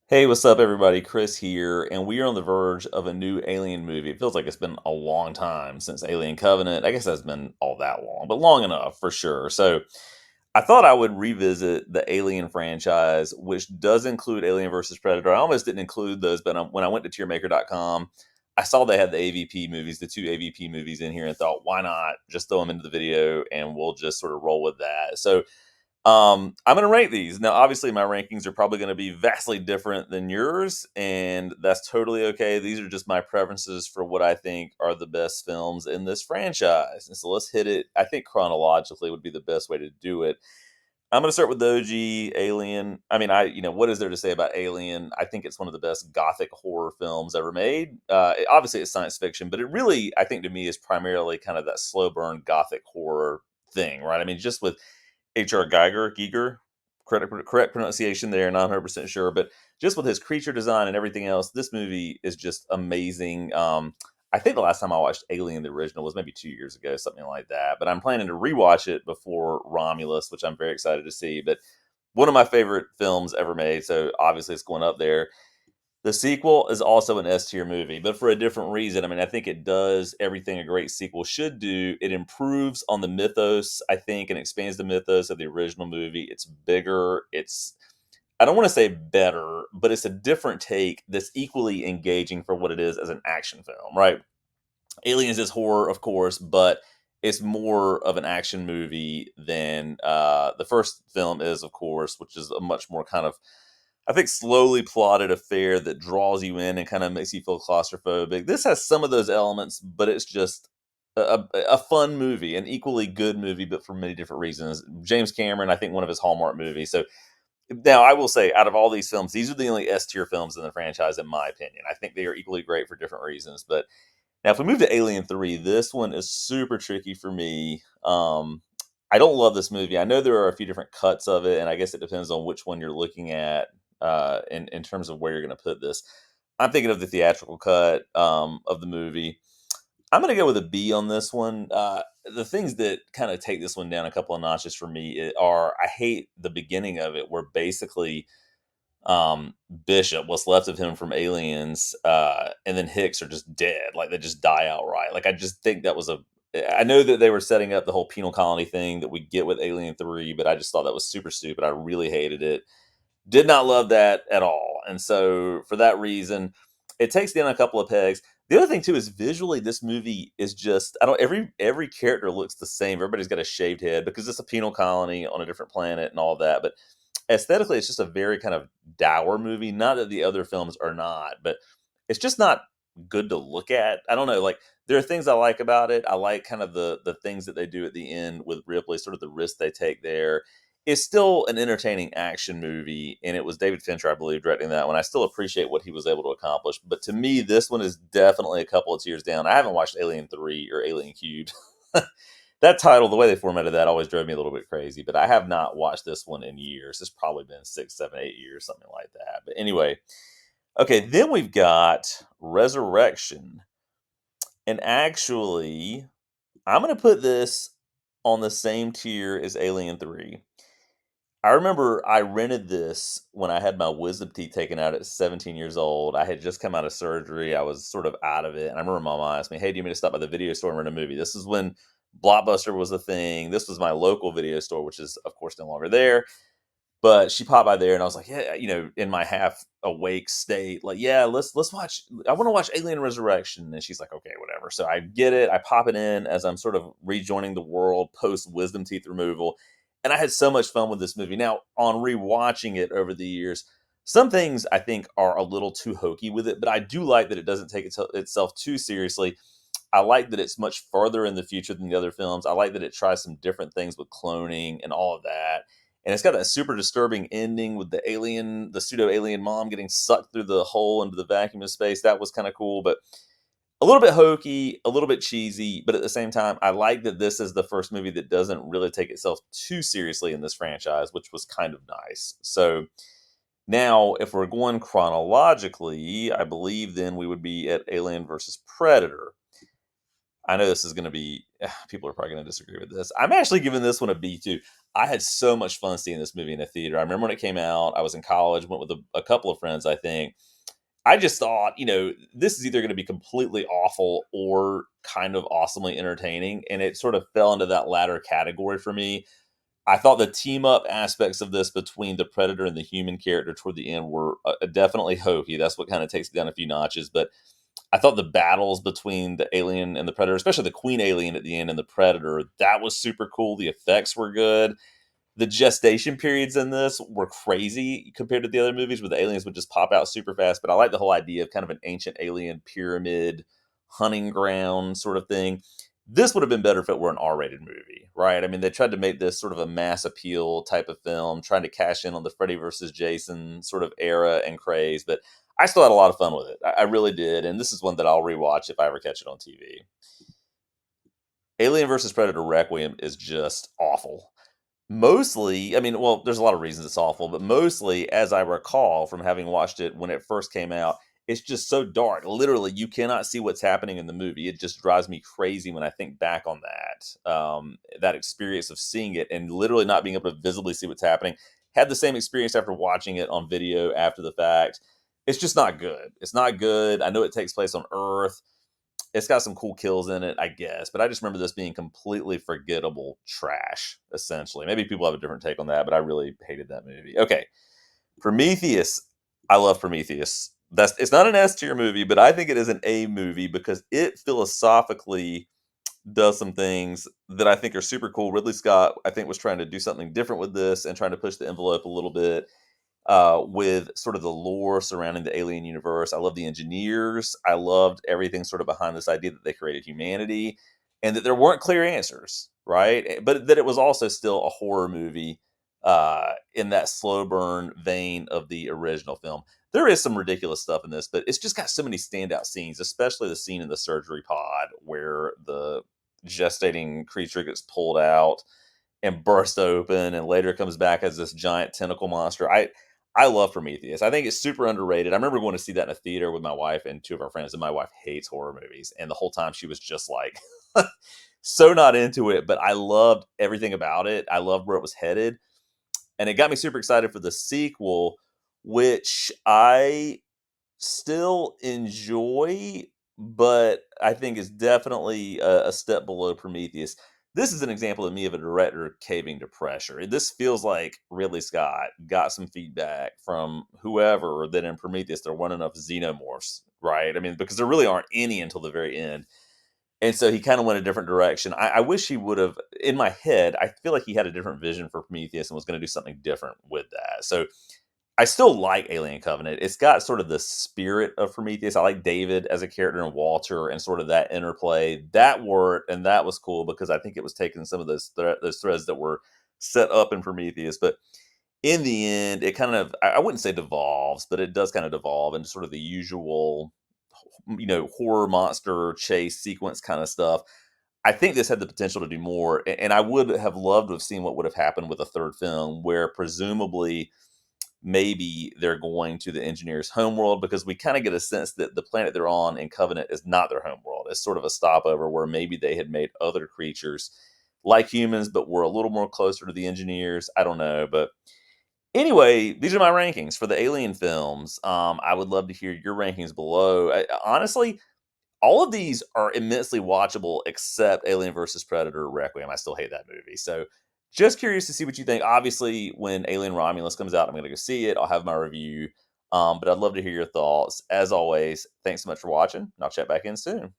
Hey, what's up, everybody? Chris here, and we are on the verge of a new Alien movie. It feels like it's been a long time since Alien Covenant. I guess that's been all that long, but long enough for sure. So, I thought I would revisit the Alien franchise, which does include Alien versus Predator. I almost didn't include those, but when I went to tiermaker.com, I saw they had the AVP movies, the two AVP movies in here, and thought, why not just throw them into the video and we'll just sort of roll with that. So, I'm going to rank these. Now, obviously, my rankings are probably going to be vastly different than yours, and that's totally okay. These are just my preferences for what I think are the best films in this franchise. And so let's hit it. I think chronologically would be the best way to do it. I'm going to start with the OG Alien. I mean, what is there to say about Alien? I think it's one of the best gothic horror films ever made. Obviously, it's science fiction, but it really, I think, to me, is primarily kind of that slow burn gothic horror thing, right? I mean, just with H.R. Geiger, correct pronunciation there, not 100% sure, but just with his creature design and everything else, this movie is just amazing. I think the last time I watched Alien the original was maybe 2 years ago, something like that. But I'm planning to rewatch it before Romulus, which I'm very excited to see. But one of my favorite films ever made, so obviously it's going up there. The sequel is also an S tier movie, but for a different reason. I mean, I think it does everything a great sequel should do. It improves on the mythos, I think, and expands the mythos of the original movie. It's bigger. I don't want to say better, but it's a different take that's equally engaging for what it is as an action film, right? Aliens is horror, of course, but it's more of an action movie than the first film is, of course, which is a much more kind of, I think, slowly plotted affair that draws you in and kind of makes you feel claustrophobic. This has some of those elements, but it's just a fun movie, an equally good movie, but for many different reasons. James Cameron, I think, one of his hallmark movies. So now I will say, out of all these films, these are the only S tier films in the franchise, in my opinion. I think they are equally great for different reasons. But now, if we move to Alien 3, this one is super tricky for me. I don't love this movie. I know there are a few different cuts of it, and I guess it depends on which one you're looking at in terms of where you're going to put this. I'm thinking of the theatrical cut of the movie. I'm going to go with a B on this one. The things that kind of take this one down a couple of notches for me are I hate the beginning of it, where basically Bishop, what's left of him from Aliens, and then Hicks are just dead. Like they just die outright. Like I just think that was a. I know that they were setting up the whole penal colony thing that we get with Alien 3, but I just thought that was super stupid. I really hated it. Did not love that at all. And so for that reason, it takes down a couple of pegs. The other thing too is visually, this movie is just I don't every character looks the same. Everybody's got a shaved head because it's a penal colony on a different planet and all of that. But aesthetically, it's just a very kind of dour movie. Not that the other films are not, but it's just not good to look at. I don't know. Like there are things I like about it. I like kind of the things that they do at the end with Ripley, sort of the risk they take there. It's still an entertaining action movie, and it was David Fincher, I believe, directing that one. I still appreciate what he was able to accomplish, but to me, this one is definitely a couple of tiers down. I haven't watched Alien 3 or Alien Cubed. That title, the way they formatted that, always drove me a little bit crazy. But I have not watched this one in years. It's probably been 6, 7, 8 years, something like that. But anyway, okay. Then we've got Resurrection, and actually, I'm going to put this on the same tier as Alien 3. I remember I rented this when I had my wisdom teeth taken out at 17 years old. I had just come out of surgery. I was sort of out of it. And I remember my mom asked me, "Hey, do you want me to stop by the video store and rent a movie?" This is when Blockbuster was a thing. This was my local video store, which is, of course, no longer there. But she popped by there, and I was like, "Yeah," in my half awake state, like, "Yeah, let's watch. I want to watch Alien Resurrection." And she's like, "Okay, whatever." So I get it. I pop it in as I'm sort of rejoining the world post wisdom teeth removal, and I had so much fun with this movie. Now, on rewatching it over the years, some things I think are a little too hokey with it, but I do like that it doesn't take itself too seriously. I like that it's much further in the future than the other films. I like that it tries some different things with cloning and all of that. And it's got that super disturbing ending with the pseudo alien mom getting sucked through the hole into the vacuum of space. That was kind of cool, but a little bit hokey, a little bit cheesy. But at the same time, I like that this is the first movie that doesn't really take itself too seriously in this franchise, which was kind of nice. So now, if we're going chronologically, I believe then we would be at Alien versus Predator. I know this is going to be people are probably going to disagree with this. I'm actually giving this one a B too. I had so much fun seeing this movie in the theater. I remember when it came out. I was in college, went with a couple of friends. I think I just thought, this is either going to be completely awful or kind of awesomely entertaining, and it sort of fell into that latter category for me. I thought the team up aspects of this between the Predator and the human character toward the end were definitely hokey. That's what kind of takes it down a few notches. But I thought the battles between the alien and the Predator, especially the Queen alien at the end and the Predator, that was super cool. The effects were good. The gestation periods in this were crazy compared to the other movies where the aliens would just pop out super fast. But I like the whole idea of kind of an ancient alien pyramid hunting ground sort of thing. This would have been better if it were an R-rated movie, right? I mean, they tried to make this sort of a mass appeal type of film, trying to cash in on the Freddy versus Jason sort of era and craze. But I still had a lot of fun with it. I really did, and this is one that I'll rewatch if I ever catch it on TV. Alien versus Predator Requiem is just awful. Mostly, I mean, well, there's a lot of reasons it's awful, but mostly, as I recall from having watched it when it first came out, it's just so dark. Literally, you cannot see what's happening in the movie. It just drives me crazy when I think back on that experience of seeing it and literally not being able to visibly see what's happening. Had the same experience after watching it on video after the fact. It's just not good. It's not good. I know it takes place on Earth. It's got some cool kills in it, I guess, but I just remember this being completely forgettable trash, essentially. Maybe people have a different take on that, but I really hated that movie. Okay, Prometheus. I love Prometheus. It's not an S tier movie, but I think it is an A movie because it philosophically does some things that I think are super cool. Ridley Scott, I think, was trying to do something different with this and trying to push the envelope a little bit with sort of the lore surrounding the alien universe. I love the engineers. I loved everything sort of behind this idea that they created humanity and that there weren't clear answers, right? But that it was also still a horror movie in that slow burn vein of the original film. There is some ridiculous stuff in this, but it's just got so many standout scenes, especially the scene in the surgery pod where the gestating creature gets pulled out and burst open and later comes back as this giant tentacle monster. I love Prometheus. I think it's super underrated. I remember going to see that in a theater with my wife and two of our friends, and my wife hates horror movies. And the whole time she was just like so not into it, but I loved everything about it. I loved where it was headed. And it got me super excited for the sequel, which I still enjoy, but I think is definitely a step below Prometheus. This is an example of me of a director caving to pressure. This feels like Ridley Scott got some feedback from whoever that in Prometheus there weren't enough xenomorphs, right? I mean, because there really aren't any until the very end. And so he kind of went a different direction. I wish he would have, in my head, I feel like he had a different vision for Prometheus and was going to do something different with that. So I still like Alien Covenant. It's got sort of the spirit of Prometheus. I like David as a character and Walter and sort of that interplay. That worked, and that was cool because I think it was taking some of those threads that were set up in Prometheus. But in the end, it kind of, I wouldn't say devolves, but it does kind of devolve into sort of the usual, horror monster chase sequence kind of stuff. I think this had the potential to do more, and I would have loved to have seen what would have happened with a third film where presumably maybe they're going to the engineer's homeworld because we kind of get a sense that the planet they're on in Covenant is not their homeworld. It's sort of a stopover where maybe they had made other creatures like humans, but were a little more closer to the engineers. I don't know. But anyway, these are my rankings for the Alien films. I would love to hear your rankings below. Honestly, all of these are immensely watchable except Alien versus Predator Requiem. I still hate that movie. So just curious to see what you think. Obviously, when Alien Romulus comes out, I'm going to go see it. I'll have my review. But I'd love to hear your thoughts. As always, thanks so much for watching, and I'll check back in soon.